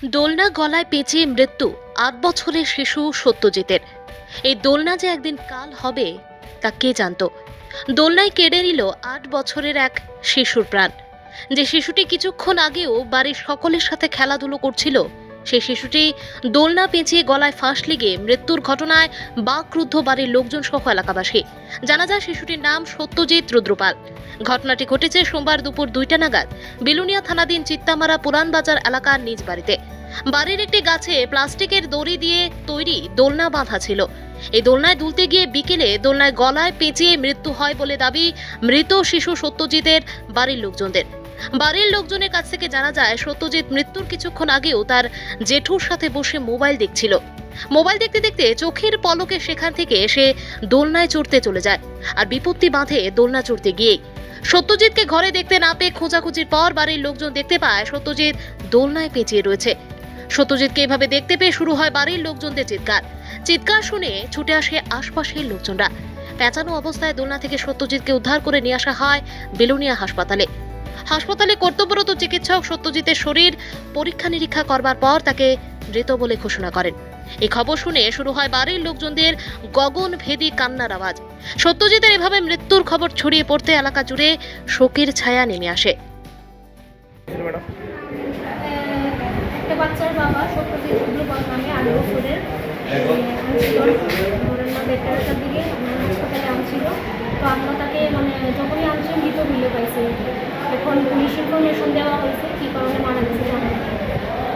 দোলনা গলায় পেঁচিয়ে মৃত্যু ৮ বছরের শিশু সত্যজিতের। এই দোলনা যে একদিন কাল হবে তা কে জানত। দোলনায় কেড়ে নিল ৮ বছরের এক শিশুর প্রাণ। যে শিশুটি কিছুক্ষণ আগেও বাড়ির সকলের সাথে খেলাধুলো করছিল, সেই শিশুটি দোলনা পেঁচিয়ে গলায় ফাঁস লেগে মৃত্যুর ঘটনায় বাকরুদ্ধ বাড়ির লোকজন সহ এলাকাবাসী। জানা যায় শিশুটির নাম সত্যজিৎ রুদ্রপাল। ঘটনাটি ঘটেছে সোমবার দুপুর 2টা নাগাদ বিলুনিয়া থানাধীন চিত্তামারা পুরান বাজার এলাকার নিজ বাড়িতে। বাড়ির একটি গাছে প্লাস্টিকের দড়ি দিয়ে তৈরি দোলনা বাঁধা ছিল। এই দোলনায় দুলতে গিয়ে বিকেলে দোলনায় গলায় পেঁচিয়ে মৃত্যু হয় বলে দাবি মৃত শিশু সত্যজিতের বাড়ির লোকজনদের। বাড়ির লোকজনের কাছ থেকে জানা যায় সত্যজিৎ মৃত্যুর কিছুক্ষণ আগেও তার জেঠুর সাথে বসে মোবাইল দেখছিল। মোবাইল দেখতে দেখতে চোখের পলকে সেখান থেকে এসে দোলনায় চড়তে চলে যায়, আর বিপত্তি বাঁধে দোলনা চড়তে গিয়েই। সত্যজিৎকে ঘরে দেখতে না পেয়ে খোঁজাখুঁজির পর বাড়ির লোকজন দেখতে পায় সত্যজিৎ দোলনায় পেঁচিয়ে রয়েছে। সত্যজিৎকে এভাবে দেখতে পেয়ে শুরু হয় বাড়ির লোকজনদের চিৎকার শুনে ছুটে আসে আশপাশের লোকজনরা। পেঁচানো অবস্থায় দোলনা থেকে সত্যজিৎকে উদ্ধার করে নিয়ে আসা হয় বিলুনিয়া হাসপাতালে কর্তব্যরত চিকিৎসক সত্যজিতের শরীর পরীক্ষা নিরীক্ষা করবার পর তাকে মৃত বলে ঘোষণা করেন। এই খবর শুনে শুরু হয় বাড়ির লোকজনদের গগনভেদী কান্নার আওয়াজ। সত্যজিতের এভাবে মৃত্যুর খবর ছড়িয়ে পড়তে এলাকা জুড়ে শোকের ছায়া নেমে আসে। একটা বাচ্চার বাবা সত্যজিৎ রুদ্রপাল নামে 8 বছরের আনছিল ধরেন না 1:30টার দিকে হাসপাতালে আনছিল। তো আমরা তাকে যখনই আনছি মৃত মিলে পাইছি। এখন পুলিশ ইনফরমেশন দেওয়া হয়েছে কী কারণে মারা গেছে জানা যায়।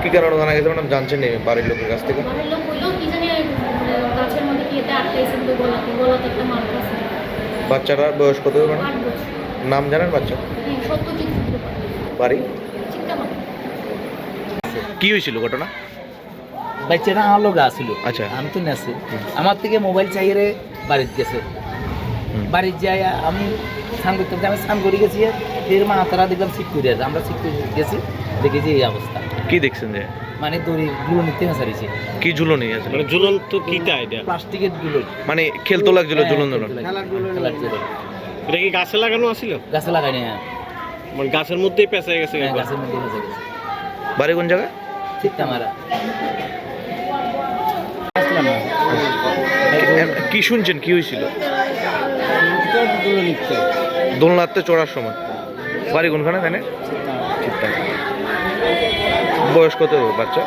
কি কারণে জানা গেছে ম্যাডাম জানছেন বাড়ির লোকের কাছ থেকে? বাড়ির লোক বললেও কি জানি গাছের মধ্যে কি এটা আটকাইছে, কিন্তু গলাতে একটা মার্ক আছে। বাচ্চাটার বয়স কত ম্যাডাম? 8 বছর। নাম জানেন বাচ্চা? হ্যাঁ, সত্যজিৎ রুদ্রপাল, বাড়ি? চিত্তামারা। কি হয়েছিল ঘটনা? বাচ্চাটা আমার লোক আসছিল। আচ্ছা। আমি তো নেছি আমার থেকে মোবাইল চাইয়ে বাড়িতে গেছে। বাড়িতে যাই আমি স্নান করতে আমি স্নান করে গেছি, এর মা তারা দেখলাম সিট করে আছে। আমরা সিট করে গেছি, দেখেছি এই অবস্থা। কি দেখছেন যে মানে দড়ি গুলো নিতে হাসারিছে। কি ঝুলনি আছে? মানে ঝুলন্ত কিটা এটা? প্লাস্টিকের গুলো, মানে খেলতো লাগছিল ঝুলন ঝুলন। খেলার ঝুলন। এটা কি গাছে লাগানো আছিল? গাছে লাগাই না, মানে গাছের মধ্যেই পেঁচা গেছে? গাছের মধ্যে ফেঁসে গেছে। বাড়ি কোন জায়গায়? চিত্তামারা। কি শুনছেন কি হয়েছিল? দোলনাতে চড়ার সময়। বাড়ি কোনখানে জানে? বয়স কত বাচ্চা?